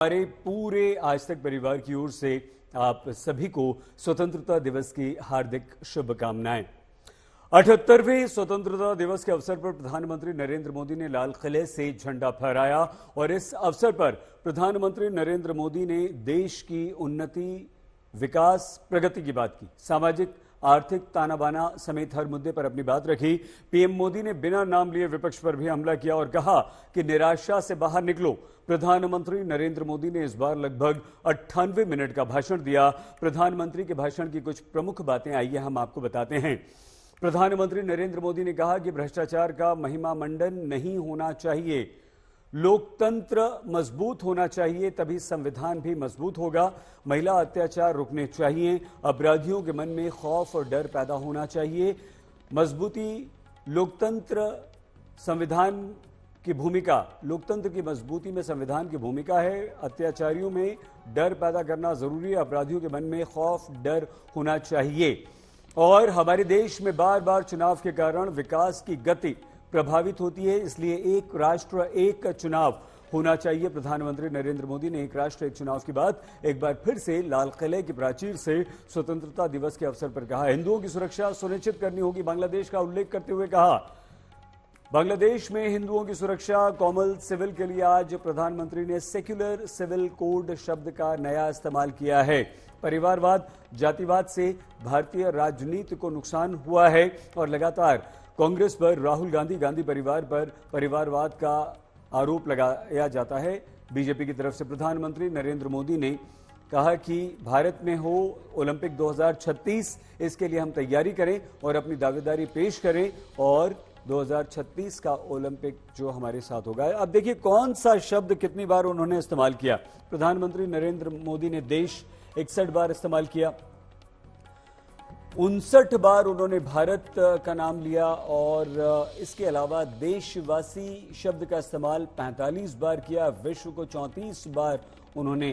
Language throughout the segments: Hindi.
हमारे पूरे आज तक परिवार की ओर से आप सभी को स्वतंत्रता दिवस की हार्दिक शुभकामनाएं। 78वें स्वतंत्रता दिवस के अवसर पर प्रधानमंत्री नरेंद्र मोदी ने लाल किले से झंडा फहराया और इस अवसर पर प्रधानमंत्री नरेंद्र मोदी ने देश की उन्नति, विकास, प्रगति की बात की। सामाजिक, आर्थिक, ताना बाना समेत हर मुद्दे पर अपनी बात रखी। पीएम मोदी ने बिना नाम लिए विपक्ष पर भी हमला किया और कहा कि निराशा से बाहर निकलो। प्रधानमंत्री नरेंद्र मोदी ने इस बार लगभग 98 मिनट का भाषण दिया। प्रधानमंत्री के भाषण की कुछ प्रमुख बातें आइए हम आपको बताते हैं। प्रधानमंत्री नरेंद्र मोदी ने कहा कि भ्रष्टाचार का महिमा मंडन नहीं होना चाहिए, लोकतंत्र मजबूत होना चाहिए, तभी संविधान भी मजबूत होगा। महिला अत्याचार रुकने चाहिए, अपराधियों के मन में खौफ और डर पैदा होना चाहिए। मजबूती लोकतंत्र संविधान की भूमिका, लोकतंत्र की मजबूती में संविधान की भूमिका है। अत्याचारियों में डर पैदा करना जरूरी है, अपराधियों के मन में खौफ, डर होना चाहिए। और हमारे देश में बार बार चुनाव के कारण विकास की गति प्रभावित होती है, इसलिए एक राष्ट्र एक चुनाव होना चाहिए। प्रधानमंत्री नरेंद्र मोदी ने एक राष्ट्र एक चुनाव की बात एक बार फिर से लाल किले की प्राचीर से स्वतंत्रता दिवस के अवसर पर कहा। हिंदुओं की सुरक्षा सुनिश्चित करनी होगी, बांग्लादेश का उल्लेख करते हुए कहा। बांग्लादेश में हिंदुओं की सुरक्षा, कोमल सिविल के लिए आज प्रधानमंत्री ने सेक्युलर सिविल कोड शब्द का नया इस्तेमाल किया है। परिवारवाद, जातिवाद से भारतीय राजनीति को नुकसान हुआ है और लगातार कांग्रेस पर, राहुल गांधी परिवार पर परिवारवाद का आरोप लगाया जाता है बीजेपी की तरफ से। प्रधानमंत्री नरेंद्र मोदी ने कहा कि भारत में हो ओलंपिक 2036, इसके लिए हम तैयारी करें और अपनी दावेदारी पेश करें और 2036 का ओलंपिक जो हमारे साथ होगा। अब देखिए कौन सा शब्द कितनी बार उन्होंने इस्तेमाल किया। प्रधानमंत्री नरेंद्र मोदी ने देश 61 बार इस्तेमाल किया, 59 बार उन्होंने भारत का नाम लिया और इसके अलावा देशवासी शब्द का इस्तेमाल 45 बार किया, विश्व को 34 बार उन्होंने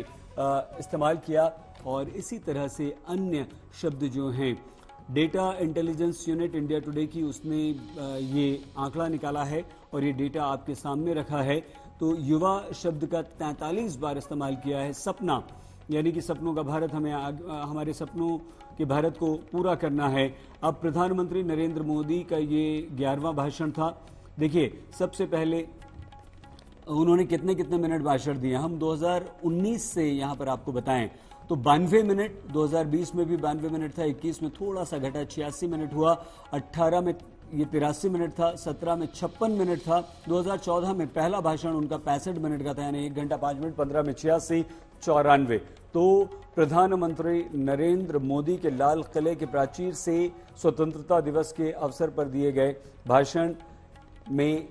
इस्तेमाल किया और इसी तरह से अन्य शब्द जो हैं। Data intelligence unit India today की उसने ये आंकड़ा निकाला है और ये डेटा आपके सामने रखा है। तो युवा शब्द का 43 बार इस्तेमाल किया है। सपना, यानी कि सपनों का भारत, हमें हमारे सपनों के भारत को पूरा करना है। अब प्रधानमंत्री नरेंद्र मोदी का ये 11वां भाषण था। देखिए सबसे पहले उन्होंने कितने मिनट भाषण दिए, हम 2019 से यहां पर आपको बताएं तो 92 मिनट, 2020 में भी 92 मिनट था, 21 में थोड़ा सा घटा 86 मिनट हुआ, 18 में ये 83 मिनट था, 17 में 56 मिनट था, 2014 में पहला भाषण उनका 65 मिनट का था, यानी 1 घंटा 5 मिनट, 15 में 86, 94। तो प्रधानमंत्री नरेंद्र मोदी के लाल किले के प्राचीर से स्वतंत्रता दिवस के अवसर पर दिए गए भाषण में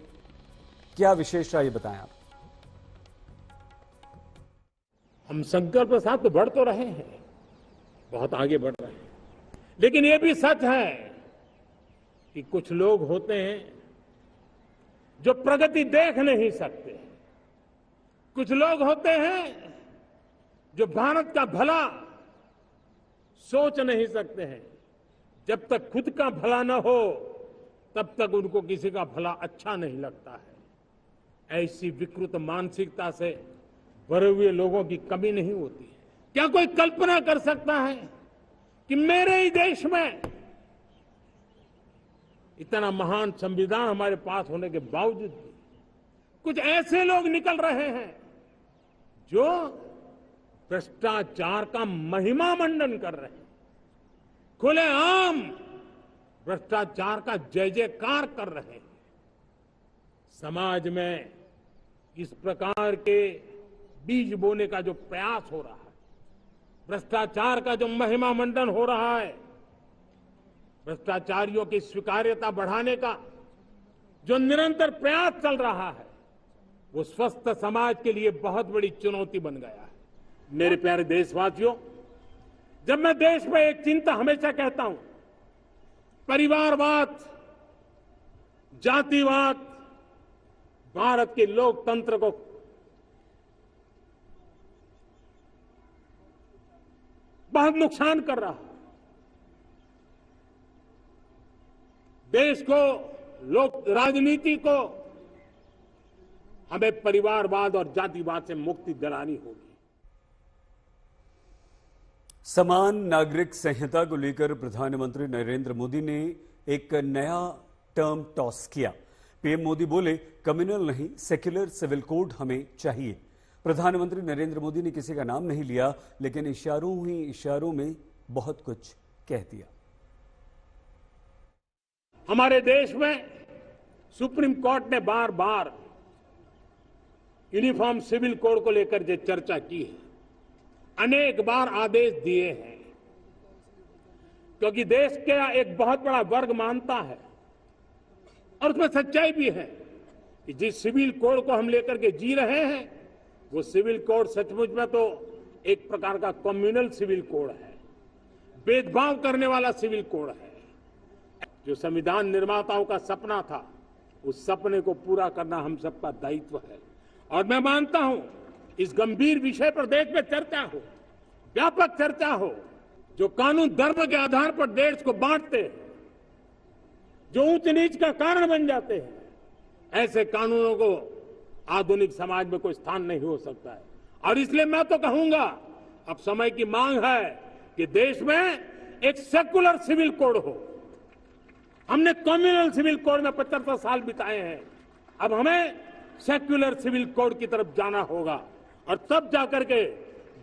क्या विशेष था, ये बताएं आप। हम संकल्प के साथ तो बढ़ तो रहे हैं, बहुत आगे बढ़ रहे हैं, लेकिन ये भी सच है कि कुछ लोग होते हैं जो प्रगति देख नहीं सकते। कुछ लोग होते हैं जो भारत का भला सोच नहीं सकते हैं। जब तक खुद का भला न हो तब तक उनको किसी का भला अच्छा नहीं लगता है। ऐसी विकृत मानसिकता से भरे हुए लोगों की कमी नहीं होती है। क्या कोई कल्पना कर सकता है कि मेरे ही देश में इतना महान संविधान हमारे पास होने के बावजूद भी कुछ ऐसे लोग निकल रहे हैं जो भ्रष्टाचार का महिमा मंडन कर रहे हैं, खुलेआम भ्रष्टाचार का जय जयकार कर रहे हैं। समाज में इस प्रकार के बीज बोने का जो प्रयास हो रहा है, भ्रष्टाचार का जो महिमा मंडन हो रहा है, भ्रष्टाचारियों की स्वीकार्यता बढ़ाने का जो निरंतर प्रयास चल रहा है, वो स्वस्थ समाज के लिए बहुत बड़ी चुनौती बन गया है। मेरे प्यारे देशवासियों, जब मैं देश में एक चिंता हमेशा कहता हूं, परिवारवाद, जातिवाद भारत के लोकतंत्र को बहुत नुकसान कर रहा है। देश को, लोक राजनीति को हमें परिवारवाद और जातिवाद से मुक्ति दिलानी होगी। समान नागरिक संहिता को लेकर प्रधानमंत्री नरेंद्र मोदी ने एक नया टर्म टॉस किया। पीएम मोदी बोले, कम्युनल नहीं सेक्युलर सिविल कोड हमें चाहिए। प्रधानमंत्री नरेंद्र मोदी ने किसी का नाम नहीं लिया, लेकिन इशारों ही इशारों में बहुत कुछ कह दिया। हमारे देश में सुप्रीम कोर्ट ने बार बार यूनिफॉर्म सिविल कोड को लेकर जो चर्चा की है, अनेक बार आदेश दिए हैं, क्योंकि देश का एक बहुत बड़ा वर्ग मानता है और उसमें सच्चाई भी है कि जिस सिविल कोड को हम लेकर के जी रहे हैं, वो सिविल कोड सचमुच में तो एक प्रकार का कम्युनल सिविल कोड है, भेदभाव करने वाला सिविल कोड है। जो संविधान निर्माताओं का सपना था, उस सपने को पूरा करना हम सबका दायित्व है। और मैं मानता हूं इस गंभीर विषय पर देश में चर्चा हो, व्यापक चर्चा हो। जो कानून धर्म के आधार पर देश को बांटते हैं, जो ऊंच नीच का कारण बन जाते हैं, ऐसे कानूनों को आधुनिक समाज में कोई स्थान नहीं हो सकता है। और इसलिए मैं तो कहूंगा, अब समय की मांग है कि देश में एक सेकुलर सिविल कोड हो। हमने कम्युनल सिविल कोड में 75 साल बिताए हैं, अब हमें सेक्युलर सिविल कोड की तरफ जाना होगा और तब जाकर के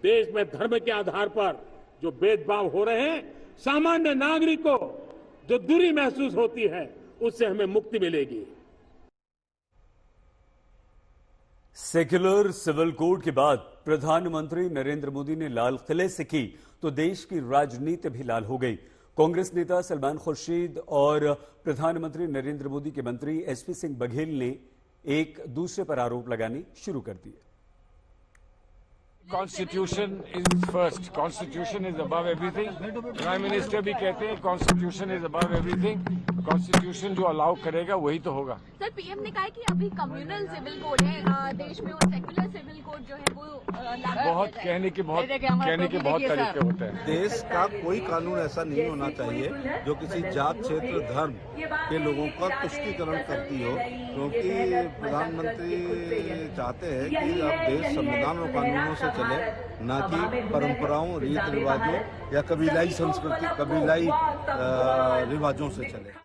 देश में धर्म के आधार पर जो भेदभाव हो रहे हैं, सामान्य नागरिक को जो दूरी महसूस होती है, उससे हमें मुक्ति मिलेगी। सेक्युलर सिविल कोड के बाद प्रधानमंत्री नरेंद्र मोदी ने लाल किले से की तो देश की राजनीति भी लाल हो गई। कांग्रेस नेता सलमान खुर्शीद और प्रधानमंत्री नरेंद्र मोदी के मंत्री एसपी सिंह बघेल ने एक दूसरे पर आरोप लगाने शुरू कर दिए। Constitution is first, constitution is above everything. Prime minister भी कहते हैं constitution is above everything. Constitution जो अलाउ करेगा वही तो होगा। सर, पीएम ने कहा है कि अभी कम्युनल सिविल कोड है देश में, और सेक्युलर सिविल कोड जो है वो बहुत कहने के बहुत तरीके होते हैं। देश का कोई कानून ऐसा नहीं होना चाहिए जो किसी जात, क्षेत्र, धर्म के लोगों का तुष्टीकरण करती हो, क्योंकि प्रधानमंत्री चाहते हैं कि अब देश संविधान और कानूनों से चले, न कि परंपराओं, रीत रिवाजों या कबीलाई संस्कृति, कबीलाई रिवाजों से चले।